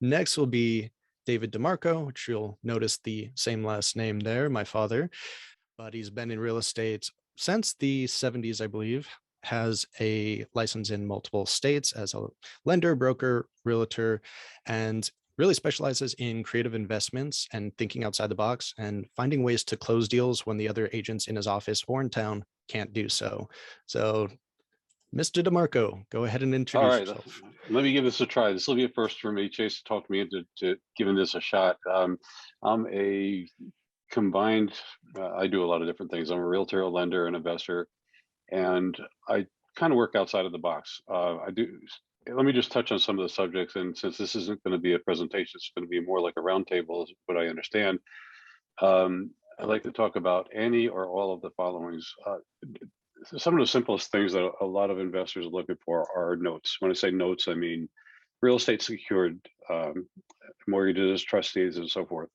Next will be David DiMarco, which you'll notice the same last name there, my father, but he's been in real estate since the 70s, I believe, has a license in multiple states as a lender, broker, realtor, and really specializes in creative investments and thinking outside the box and finding ways to close deals when the other agents in his office or in town can't do so. So, Mr. DeMarco, go ahead and All introduce right, yourself. let me give this a try. This will be a first for me. Chase talked me into giving this a shot. I'm a combined, I do a lot of different things. I'm a realtor, a lender, an investor, and I kind of work outside of the box. I do. Let me just touch on some of the subjects, and since this isn't going to be a presentation, it's going to be more like a roundtable, is what I understand. I'd like to talk about any or all of the followings. Some of the simplest things that a lot of investors are looking for are notes. When I say notes, I mean real estate secured mortgages, trustees, and so forth.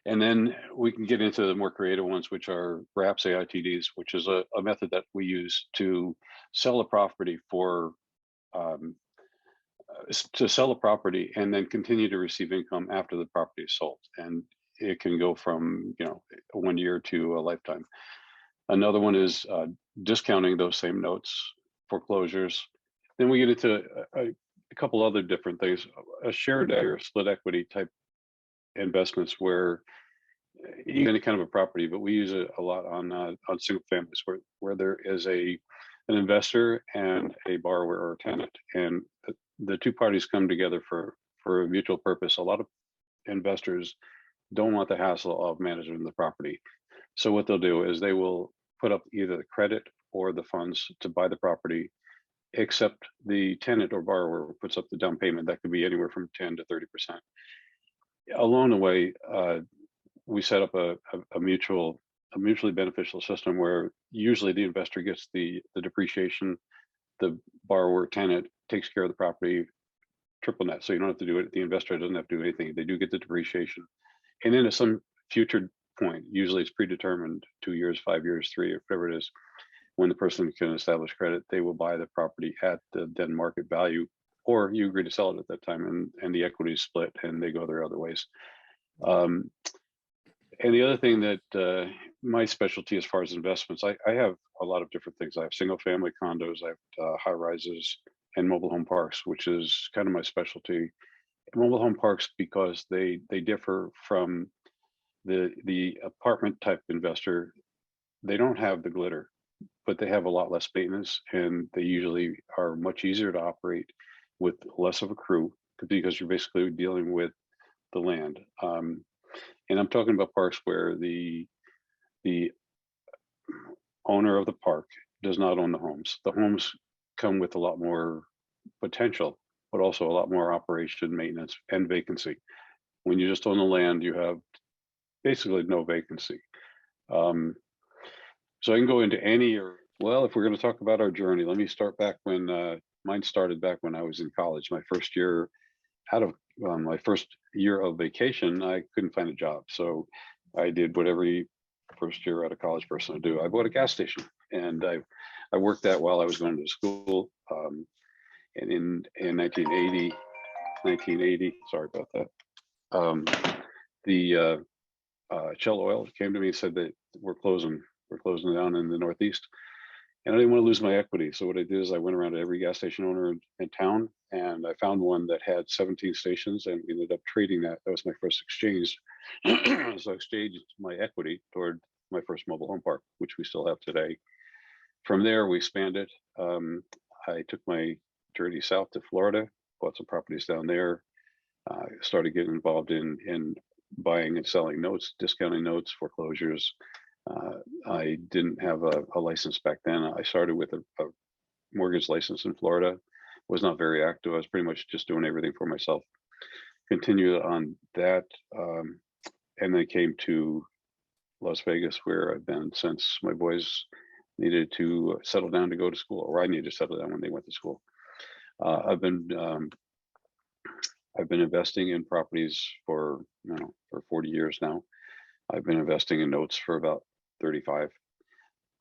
And then we can get into the more creative ones, which are perhaps AITDs, which is a method that we use to sell a property for um, to sell a property and then continue to receive income after the property is sold. And it can go from 1 year to a lifetime. Another one is discounting those same notes, foreclosures. Then we get into a couple other different things, a shared or split equity type investments where any kind of a property, but we use it a lot on single families where there is an investor and a borrower or tenant, and the two parties come together for a mutual purpose. A lot of investors don't want the hassle of managing the property, so what they'll do is they will put up either the credit or the funds to buy the property, except the tenant or borrower puts up the down payment. That could be anywhere from 10 to 30%. Along the way, we set up a mutually beneficial system where usually the investor gets the depreciation, the borrower tenant takes care of the property, triple net. So you don't have to do it. The investor doesn't have to do anything. They do get the depreciation. And then at some future point, usually it's predetermined, 2 years, 5 years, 3, or whatever it is, when the person can establish credit, they will buy the property at the then market value, or you agree to sell it at that time, and the equity is split and they go their other ways. And the other thing that my specialty as far as investments, I have a lot of different things. I have single family condos, I have high rises, and mobile home parks, which is kind of my specialty. Mobile home parks, because they differ from the apartment type investor. They don't have the glitter, but they have a lot less maintenance, and they usually are much easier to operate with less of a crew because you're basically dealing with the land. And I'm talking about parks where the owner of the park does not own the homes. The homes come with a lot more potential, but also a lot more operation, maintenance, and vacancy. When you just own the land, you have basically no vacancy. So I can go into any, or well, if we're going to talk about our journey, let me start back when mine started back when I was in college. My first year out of my first year of vacation, I couldn't find a job. So I did what every first year out of college person would do. I bought a gas station, and I worked that while I was going to school. And in 1980, sorry about that. The Shell Oil came to me and said that we're closing down in the Northeast. And I didn't want to lose my equity. So what I did is I went around to every gas station owner in town, and I found one that had 17 stations, and we ended up trading that. That was my first exchange. So I exchanged my equity toward my first mobile home park, which we still have today. From there, we expanded. I took my journey south to Florida, bought some properties down there, started getting involved in buying and selling notes, discounting notes, foreclosures. I didn't have a license back then. I started with a mortgage license in Florida, was not very active. I was pretty much just doing everything for myself. Continued on that, and then came to Las Vegas, where I've been since my boys needed to settle down to go to school, or I needed to settle down when they went to school. I've been investing in properties for 40 years now. I've been investing in notes for about 35.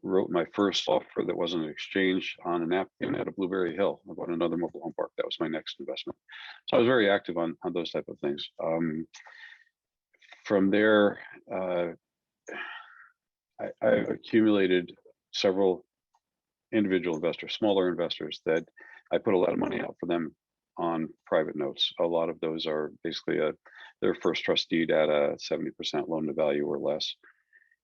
Wrote my first offer that wasn't an exchange on a napkin at a Blueberry Hill about another mobile home park that was my next investment. So I was very active on those type of things. From there, I accumulated several individual investors, smaller investors that I put a lot of money out for them on private notes. A lot of those are basically their first trust deed at a 70% loan to value or less.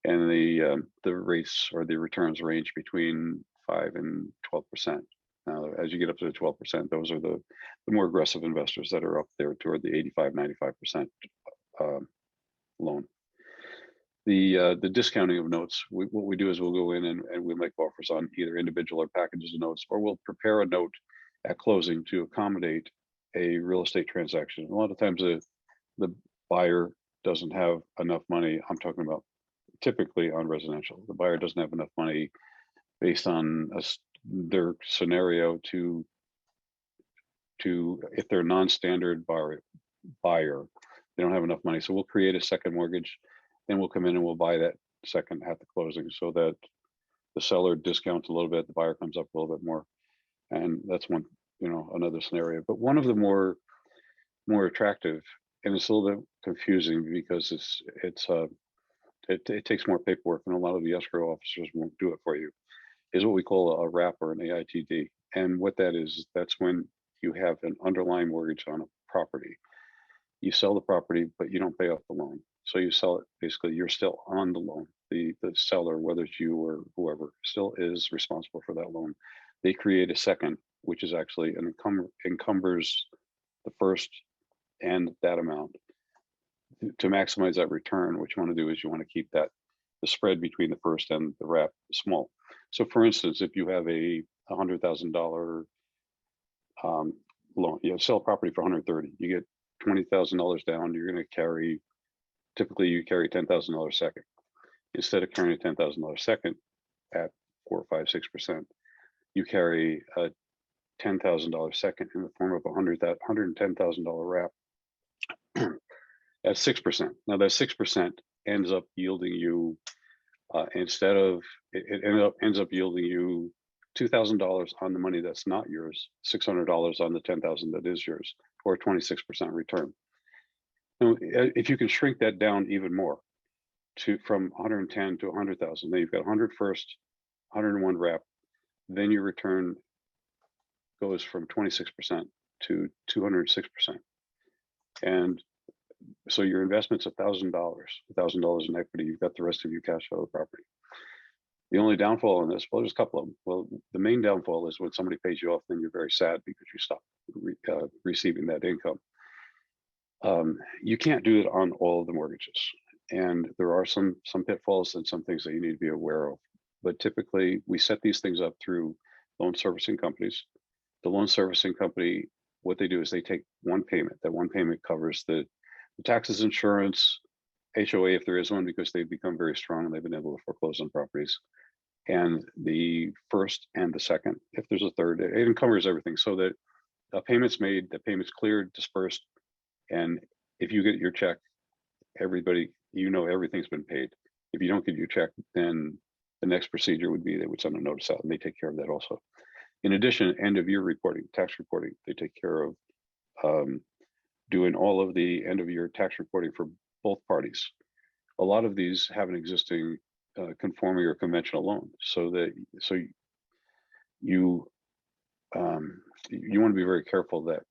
And the rates or the returns range between 5 and 12%. Now, as you get up to the 12%, those are the more aggressive investors that are up there toward the 85, 95% loan. The discounting of notes, what we do is we'll go in and we'll make offers on either individual or packages of notes, or we'll prepare a note at closing to accommodate a real estate transaction. A lot of times the buyer doesn't have enough money. I'm talking about typically on residential. The buyer doesn't have enough money based on their scenario to if they're a non-standard buyer, they don't have enough money. So we'll create a second mortgage, then we'll come in and we'll buy that second at the closing, so that the seller discounts a little bit, the buyer comes up a little bit more. And that's one, another scenario. But one of the more attractive, and it's a little bit confusing because it takes more paperwork, and a lot of the escrow officers won't do it for you, is what we call a wrap or an AITD. And what that is, that's when you have an underlying mortgage on a property. You sell the property, but you don't pay off the loan. So you sell it, basically you're still on the loan. The seller, whether it's you or whoever, still is responsible for that loan. They create a second, which is actually encumbers the first and that amount. To maximize that return, what you want to do is you want to keep the spread between the first and the wrap small. So for instance, if you have a $100,000 loan, sell property for 130, you get $20,000 down, you're going to carry, typically you carry $10,000 second. Instead of carrying a $10,000 second at 4, 5, 6%, you carry a $10,000 second in the form of $110,000 wrap at 6%. Now that 6% ends up yielding you, ends up yielding you $2,000 on the money that's not yours, $600 on the $10,000 that is yours, or a 26% return. Now, if you can shrink that down even more from 110 to 100,000, then you've got 100 first, 101 wrap, then your return goes from 26% to 206%. And so your investment's $1,000 in equity. You've got the rest of your cash out of the property. The only downfall in this, well, there's a couple of them. Well, the main downfall is when somebody pays you off, then you're very sad because you stop receiving that income. You can't do it on all of the mortgages, and there are some pitfalls and some things that you need to be aware of. But typically, we set these things up through loan servicing companies. The loan servicing company, what they do is they take one payment. That one payment covers the taxes, insurance, HOA if there is one, because they've become very strong and they've been able to foreclose on properties, and the first and the second, if there's a third, it encumbers everything, so that a payment's made, the payment's cleared, dispersed, and if you get your check, everybody, everything's been paid. If you don't get your check, then the next procedure would be they would send a notice out, and they take care of that also. In addition, end of year reporting, tax reporting, they take care of doing all of the end of year tax reporting for both parties. A lot of these have an existing conforming or conventional loan, so you want to be very careful that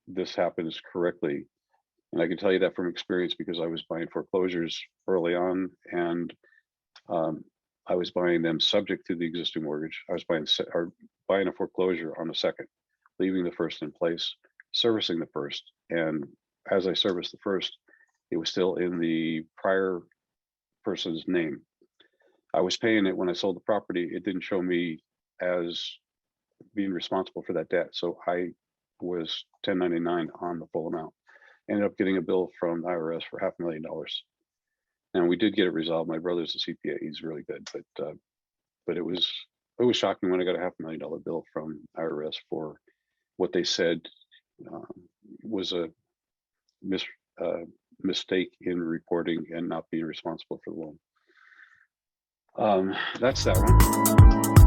this happens correctly. And I can tell you that from experience, because I was buying foreclosures early on, and I was buying them subject to the existing mortgage. I was buying a foreclosure on the second, leaving the first in place, servicing the first, and as I serviced the first, it was still in the prior person's name. I was paying it when I sold the property. It didn't show me as being responsible for that debt, so I was 1099 on the full amount. Ended up getting a bill from the IRS for $500,000, and we did get it resolved. My brother's a CPA; he's really good, but it was shocking when I got a $500,000 bill from IRS for what they said was a mistake in reporting and not being responsible for the loan. That's that one.